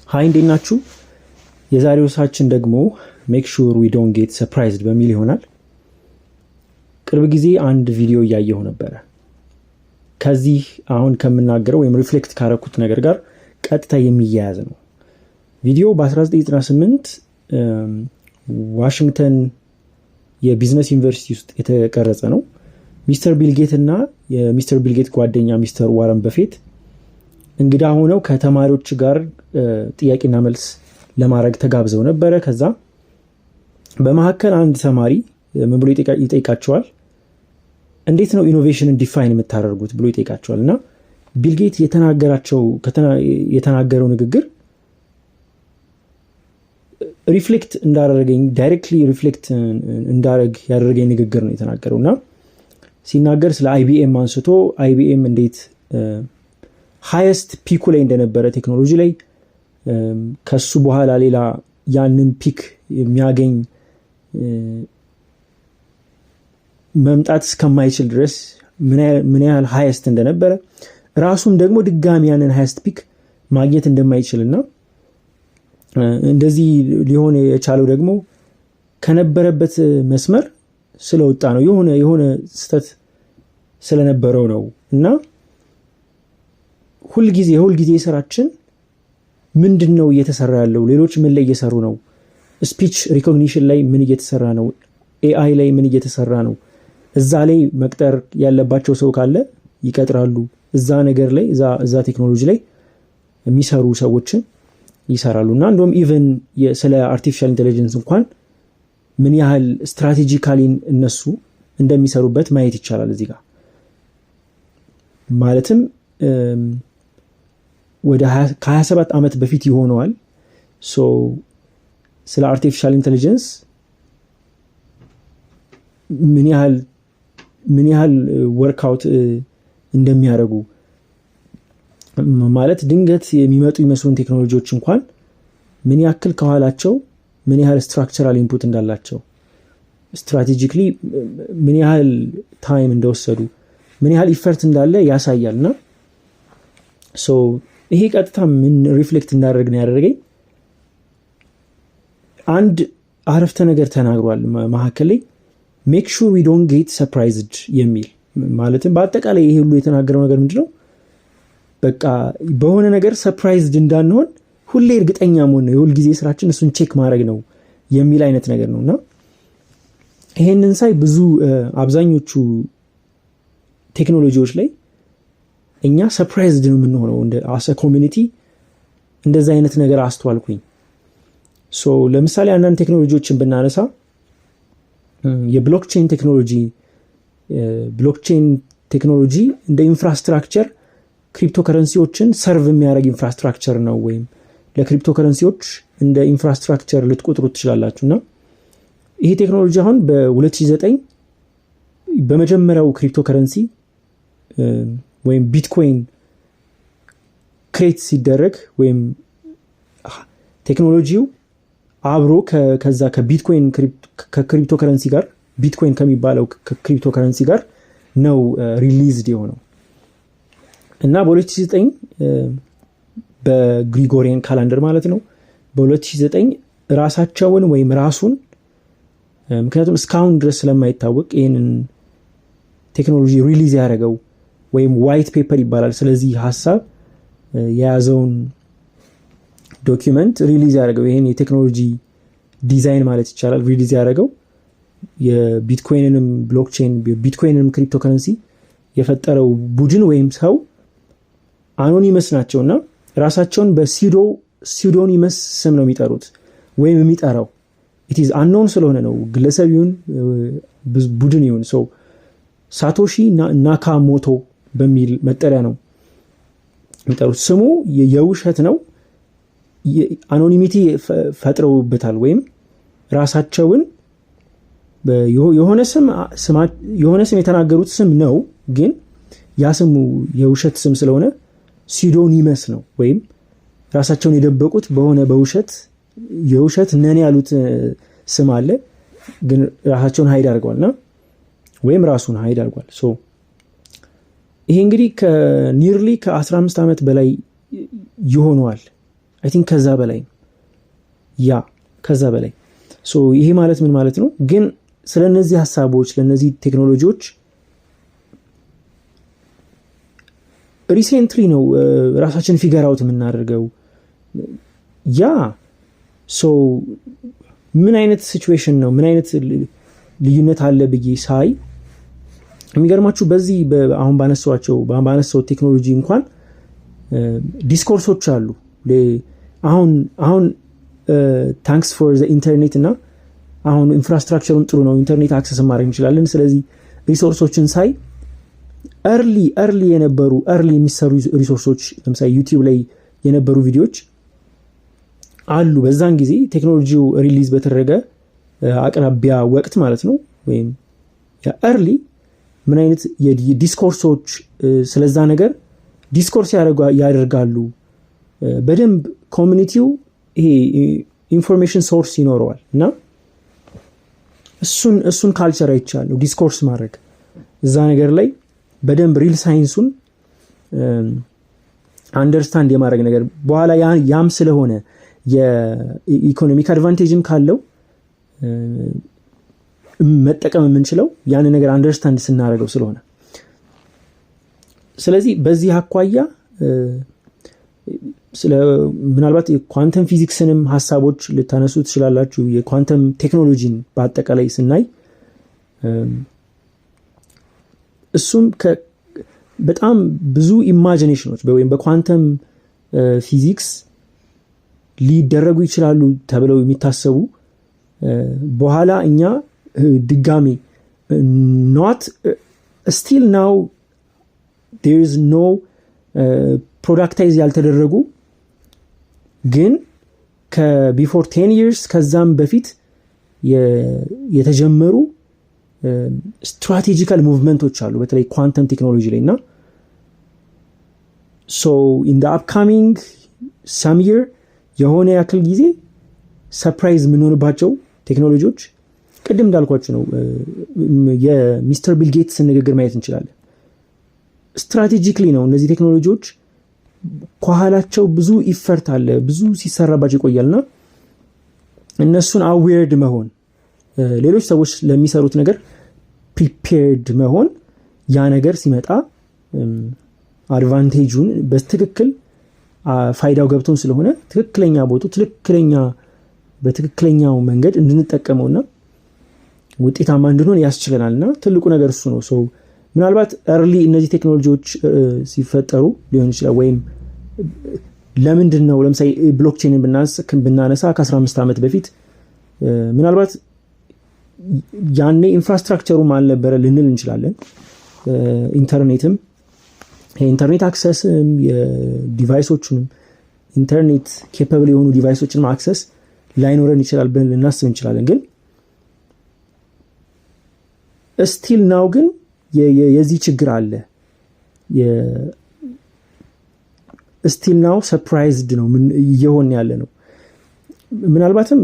ሃይ እንዴት ናችሁ? የዛሬው ሳችን ደግሞ ሜክ ሹር ዊ ዶንት ጌት ሰርፕራይዝድ በሚል ይሆናል። ቅርብ ጊዜ አንድ ቪዲዮ እያየሁ ነበረ። ከዚህ አሁን ከምናገረው ወይም ሪፍሌክት ካረኩት ነገር ጋር ቀጥታ የሚያያዝ ነው። ቪዲዮ በ1998 ዋሽንግተን የቢዝነስ ዩኒቨርሲቲ ውስጥ የተቀረጸ ነው። ሚስተር ቢልጌት እና የሚስተር ቢልጌት ጓደኛ ሚስተር ዋረን በፌት እንግዳ ሆነው ከተማሪዎች ጋር ጥያቄና መልስ ለማድረግ ተጋብዘው ነበረ። ከዛ በመካከል አንድ ተማሪ ምን ብሎ ይጠይቃቸዋል? እንዴት ነው ኢኖቬሽንን ዲፋይን የምታደርጉት ብሎ ይጠይቃቸዋል። እና ቢልጌት የተናገረው ንግግር ሪፍሌክት እንዳደረገኝ ዳይሬክትሊ ሪፍሌክት እንዳደረግ ያደረገኝ ንግግር ነው የተናገረው። እና ሲናገር ስለ አይቢኤም አንስቶ አይቢኤም እንዴት ሃይስት ፒኩ ላይ እንደነበረ ቴክኖሎጂ ላይ ከሱ በኋላ ሌላ ያንን ፒክ የሚያገኝ መምጣት እስከማይችል ድረስ ምን ያህል ሃይስት እንደነበረ ራሱም ደግሞ ድጋሚ ያንን ሃይስት ፒክ ማግኘት እንደማይችልና እንደዚህ ሊሆን የቻለው ደግሞ ከነበረበት መስመር ስለወጣ ነው፣ የሆነ ስህተት ስለነበረው ነው። እና ሁልጊዜ ስራችን ምንድን ነው እየተሰራ ያለው? ሌሎች ምን ላይ እየሰሩ ነው? ስፒች ሪኮግኒሽን ላይ ምን እየተሰራ ነው? ኤአይ ላይ ምን እየተሰራ ነው? እዛ ላይ መቅጠር ያለባቸው ሰው ካለ ይቀጥራሉ። እዛ ነገር ላይ እዛ ቴክኖሎጂ ላይ የሚሰሩ ሰዎችን ይሰራሉ። እና እንደውም ኢቨን ስለ አርቲፊሻል ኢንቴሊጀንስ እንኳን ምን ያህል ስትራቴጂካሊ እነሱ እንደሚሰሩበት ማየት ይቻላል እዚህ ጋር። ማለትም ወደ ከ27 ዓመት በፊት ይሆነዋል ስለ አርቲፊሻል ኢንቴሊጀንስ ምን ያህል ወርክአውት እንደሚያደርጉ ማለት ድንገት የሚመጡ የሚመስሉን ቴክኖሎጂዎች እንኳን ምን ያክል ከኋላቸው ምን ያህል ስትራክቸራል ኢንፑት እንዳላቸው ስትራቴጂክሊ ምን ያህል ታይም እንደወሰዱ ምን ያህል ኢፈርት እንዳለ ያሳያል። እና ይሄ ቀጥታ ምን ሪፍሌክት እንዳደረግ ነው ያደረገኝ። አንድ አረፍተ ነገር ተናግሯል መካከል ላይ ሜክ ሹር ዊ ዶንት ጌት ሰርፕራይዝድ የሚል ማለትም በአጠቃላይ ይሄ ሁሉ የተናገረው ነገር ምንድነው? በቃ በሆነ ነገር ሰርፕራይዝድ እንዳንሆን ሁሌ እርግጠኛ መሆን ነው፣ የሁልጊዜ ስራችን እሱን ቼክ ማድረግ ነው የሚል አይነት ነገር ነው። እና ይሄንን ሳይ ብዙ አብዛኞቹ ቴክኖሎጂዎች ላይ እኛ ሰርፕራይዝድ ነው የምንሆነው አሰ ኮሚኒቲ። እንደዛ አይነት ነገር አስተዋልኩኝ። ለምሳሌ አንዳንድ ቴክኖሎጂዎችን ብናነሳ የብሎክቼን ቴክኖሎጂ እንደ ኢንፍራስትራክቸር ክሪፕቶ ከረንሲዎችን ሰርቭ የሚያደርግ ኢንፍራስትራክቸር ነው፣ ወይም ለክሪፕቶ ከረንሲዎች እንደ ኢንፍራስትራክቸር ልትቆጥሩ ትችላላችሁ። እና ይሄ ቴክኖሎጂ አሁን በ2009 በመጀመሪያው ክሪፕቶ ከረንሲ ወይም ቢትኮይን ክሬት ሲደረግ ወይም ቴክኖሎጂው አብሮ ከዛ ከቢትኮይን ከክሪፕቶ ከረንሲ ጋር ቢትኮይን ከሚባለው ከክሪፕቶ ከረንሲ ጋር ነው ሪሊዝድ የሆነው። እና በ2009 በግሪጎሪያን ካላንደር ማለት ነው በ2009 ራሳቸውን ወይም ራሱን ምክንያቱም እስካሁን ድረስ ስለማይታወቅ ይህንን ቴክኖሎጂ ሪሊዝ ያደረገው ወይም ዋይት ፔፐር ይባላል ስለዚህ ሀሳብ የያዘውን ዶኪመንት ሪሊዝ ያደረገው ይህን የቴክኖሎጂ ዲዛይን ማለት ይቻላል ሪሊዝ ያደረገው የቢትኮይንንም ብሎክቼን ቢትኮይንንም ክሪፕቶ ከረንሲ የፈጠረው ቡድን ወይም ሰው አኖኒመስ ናቸውና ራሳቸውን በሲዶኒመስ ስም ነው የሚጠሩት ወይም የሚጠራው it is unknown ስለሆነ ነው። ግለሰብ ይሁን ቡድን ይሁን ሳቶሺ ናካሞቶ በሚል መጠሪያ ነው የሚጠሩት። ስሙ የውሸት ነው። አኖኒሚቲ ፈጥረውበታል ወይም ራሳቸውን የሆነ ስም የተናገሩት ስም ነው፣ ግን ያ ስሙ የውሸት ስም ስለሆነ ሲዶኒመስ ነው። ወይም ራሳቸውን የደበቁት በሆነ የውሸት ነን ያሉት ስም አለ፣ ግን ራሳቸውን ሃይድ አድርገዋልና ወይም ራሱን ሃይድ አድርጓል። ይሄ እንግዲህ ከኒርሊ ከ15 ዓመት በላይ ይሆነዋል አይ ቲንክ ከዛ በላይ ከዛ በላይ ይሄ ማለት ምን ማለት ነው? ግን ስለነዚህ ሀሳቦች ለነዚህ ቴክኖሎጂዎች ሪሴንትሊ ነው ራሳችን ፊገር አውት የምናደርገው። ምን አይነት ሲቹዌሽን ነው ምን አይነት ልዩነት አለ ብዬ ሳይ የሚገርማችሁ በዚህ አሁን ባነሳው ቴክኖሎጂ እንኳን ዲስኮርሶች አሉ። አሁን ታንክስ ፎር ዘ ኢንተርኔት እና አሁን ኢንፍራስትራክቸሩን ጥሩ ነው፣ ኢንተርኔት አክሰስ ማድረግ እንችላለን። ስለዚህ ሪሶርሶችን ሳይ እርሊ የሚሰሩ ሪሶርሶች ለምሳሌ ዩቲዩብ ላይ የነበሩ ቪዲዮዎች አሉ። በዛን ጊዜ ቴክኖሎጂው ሪሊዝ በተደረገ አቅራቢያ ወቅት ማለት ነው። ወይም እርሊ ምን አይነት የዲስኮርሶች ስለዛ ነገር ዲስኮርስ ያደርጋሉ። በደንብ ኮሚኒቲው ይሄ ኢንፎርሜሽን ሶርስ ይኖረዋል እና እሱን ካልቸር አይቻለሁ። ዲስኮርስ ማድረግ እዛ ነገር ላይ በደንብ ሪል ሳይንሱን አንደርስታንድ የማድረግ ነገር በኋላ ያም ስለሆነ የኢኮኖሚክ አድቫንቴጅም ካለው መጠቀም የምንችለው ያን ነገር አንደርስታንድ ስናደርገው ስለሆነ ስለዚህ በዚህ አኳያ ምናልባት የኳንተም ፊዚክስንም ሀሳቦች ልታነሱ ትችላላችሁ። የኳንተም ቴክኖሎጂን በአጠቃላይ ስናይ እሱም በጣም ብዙ ኢማጂኔሽኖች ወይም በኳንተም ፊዚክስ ሊደረጉ ይችላሉ ተብለው የሚታሰቡ በኋላ እኛ ድጋሚ not still now there is no ፕሮዳክታይዝ ያልተደረጉ ግን ከቢፎር 10 years ከዛም በፊት የተጀመሩ ስትራቴጂካል ሙቭመንቶች አሉ በተለይ ኳንተም ቴክኖሎጂ ላይ እና in the upcoming some year የሆነ ያክል ጊዜ ሰርፕራይዝ የምንሆንባቸው ቴክኖሎጂዎች ቅድም እንዳልኳችሁ ነው። የሚስተር ቢል ጌትስ ንግግር ማየት እንችላለን። ስትራቴጂክሊ ነው እነዚህ ቴክኖሎጂዎች ከኋላቸው ብዙ ኢፈርት አለ፣ ብዙ ሲሰራባቸው ይቆያልና እነሱን አዌርድ መሆን ሌሎች ሰዎች ለሚሰሩት ነገር ፕሪፔርድ መሆን ያ ነገር ሲመጣ አድቫንቴጁን በትክክል ፋይዳው ገብቶን ስለሆነ ትክክለኛ ቦታው በትክክለኛው መንገድ እንድንጠቀመውና ውጤታማ እንድንሆን ያስችለናልና ትልቁ ነገር እሱ ነው። ምናልባት early እነዚህ ቴክኖሎጂዎች ሲፈጠሩ ሊሆን ይችላል ወይም ለምንድን ነው ለምሳሌ ብሎክቼንን ብናነሳ ከ15 ዓመት በፊት ምናልባት ያኔ ኢንፍራስትራክቸሩም አልነበረ ልንል እንችላለን። ኢንተርኔትም የኢንተርኔት አክሰስም የዲቫይሶቹንም ኢንተርኔት ኬፓብል የሆኑ ዲቫይሶችንም አክሰስ ላይኖረን ይችላል ብለን ልናስብ እንችላለን። ግን ስቲል ናው ግን የዚህ ችግር አለ። ስቲል ናው ሰርፕራይዝድ ነው እየሆን ያለ ነው። ምናልባትም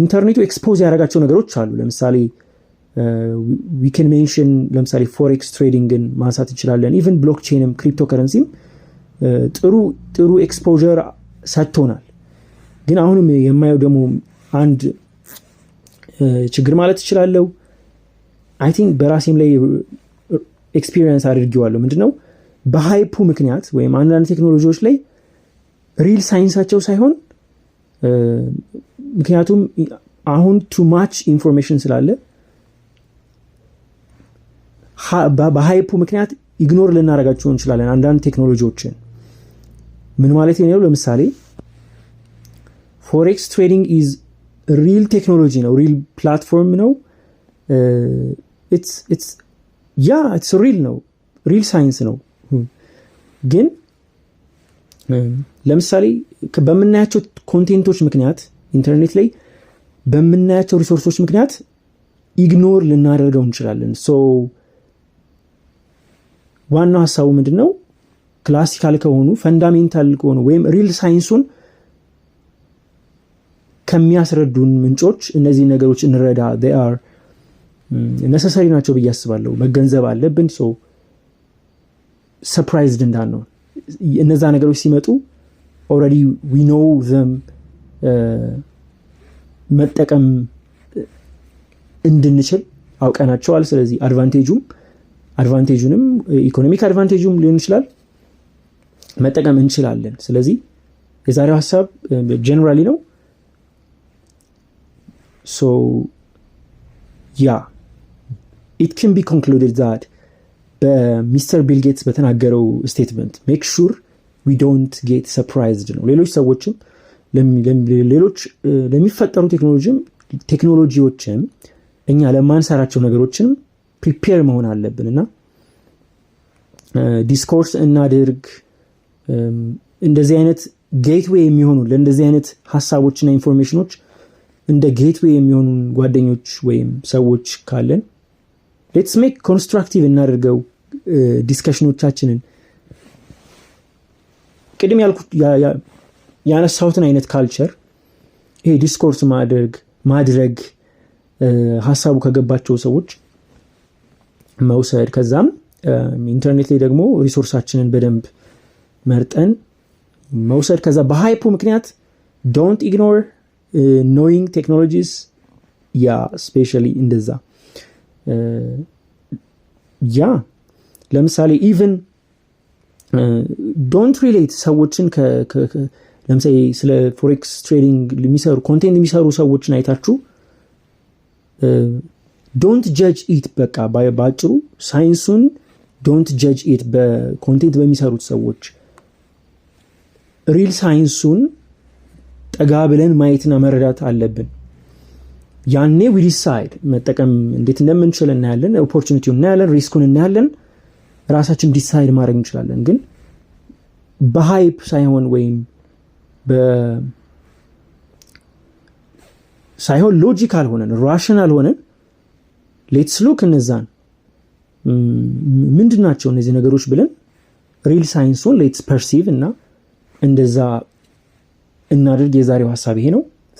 ኢንተርኔቱ ኤክስፖዝ ያደረጋቸው ነገሮች አሉ። ለምሳሌ we can mention ለምሳሌ ፎሬክስ ትሬዲንግን ማንሳት እንችላለን። ኢቭን ብሎክቼንም ክሪፕቶከረንሲም ጥሩ ኤክስፖዠር ሰጥቶናል። ግን አሁንም የማየው ደግሞ አንድ ችግር ማለት እችላለሁ። አይ ቲንክ በራሴም ላይ ኤክስፒሪየንስ አድርጌዋለሁ። ምንድነው በሃይፑ ምክንያት ወይም አንዳንድ ቴክኖሎጂዎች ላይ ሪል ሳይንሳቸው ሳይሆን ምክንያቱም አሁን ቱ ማች ኢንፎርሜሽን ስላለ በሃይፑ ምክንያት ኢግኖር ልናደርጋቸው እንችላለን አንዳንድ ቴክኖሎጂዎችን። ምን ማለት ነው? ለምሳሌ ፎሬክስ ትሬዲንግ ኢዝ ሪል ቴክኖሎጂ ነው፣ ሪል ፕላትፎርም ነው። ኢትስ ሪል ነው፣ ሪል ሳይንስ ነው። ግን ለምሳሌ በምናያቸው ኮንቴንቶች ምክንያት ኢንተርኔት ላይ በምናያቸው ሪሶርሶች ምክንያት ኢግኖር ልናደርገው እንችላለን። ዋናው ሀሳቡ ምንድነው? ክላሲካል ከሆኑ ፈንዳሜንታል ከሆኑ ወይም ሪል ሳይንሱን ከሚያስረዱን ምንጮች እነዚህ ነገሮች እንረዳ። they are necessary ናቸው ብዬ አስባለሁ። መገንዘብ አለብን። ሰርፕራይዝድ እንዳንሆን እነዛ ነገሮች ሲመጡ already we know them መጠቀም እንድንችል አውቀናቸዋል። ስለዚህ አድቫንቴጁንም ኢኮኖሚክ አድቫንቴጁም ሊሆን ይችላል መጠቀም እንችላለን። ስለዚህ የዛሬው ሐሳብ ጀነራሊ ነው። so yeah it can be concluded that በሚስተር ቢል ጌትስ በተናገረው ስቴትመንት ሜክ ሹር we don't get surprised ነው። ሌሎች ሰዎችም ሌሎች ለሚፈጠሩ ቴክኖሎጂዎችም እኛ ለማንሰራቸው ነገሮችም ፕሪፔር መሆን አለብንና ዲስኮርስ እናድርግ። እንደዚህ አይነት ጌትዌይ የሚሆኑ ለእንደዚህ አይነት ሐሳቦችና ኢንፎርሜሽኖች እንደ ጌትዌይ የሚሆኑ ጓደኞች ወይም ሰዎች ካለን ሌትስ ሜክ ኮንስትራክቲቭ እናድርገው ዲስከሽኖቻችንን። ቅድም ያልኩት ያነሳሁትን አይነት ካልቸር ይሄ ዲስኮርስ ማድረግ ሐሳቡ ከገባቸው ሰዎች መውሰድ፣ ከዛም ኢንተርኔት ላይ ደግሞ ሪሶርሳችንን በደንብ መርጠን መውሰድ። ከዛ በሃይፑ ምክንያት ዶንት ኢግኖር ኖዊንግ ቴክኖሎጂስ ስፔሻሊ እንደዛ ለምሳሌ ኢቨን ዶንት ሪሌት ሰዎችን ለምሳሌ ስለ ፎሬክስ ትሬዲንግ ኮንቴንት የሚሰሩ ሰዎችን አይታችሁ ዶንት ጀጅ ኢት። በቃ ባጭሩ ሳይንሱን ዶንት ጀጅ ኢት በኮንቴንት በሚሰሩት ሰዎች ሪል ሳይንሱን ጠጋ ብለን ማየትና መረዳት አለብን። ያኔ we decide መጠቀም እንዴት እንደምንችል እናያለን፣ ኦፖርቹኒቲውን እናያለን፣ ሪስኩን እናያለን፣ ራሳችን ዲሳይድ ማድረግ እንችላለን። ግን በሃይፕ ሳይሆን ወይም ሳይሆን ሎጂካል ሆነን ራሽናል ሆነን ሌትስ ሉክ እነዛን ምንድን ናቸው እነዚህ ነገሮች ብለን ሪል ሳይንሱን ሌትስ ፐርሲቭ እና እንደዛ እናድርግ። የዛሬው ሐሳብ ይሄ ነው።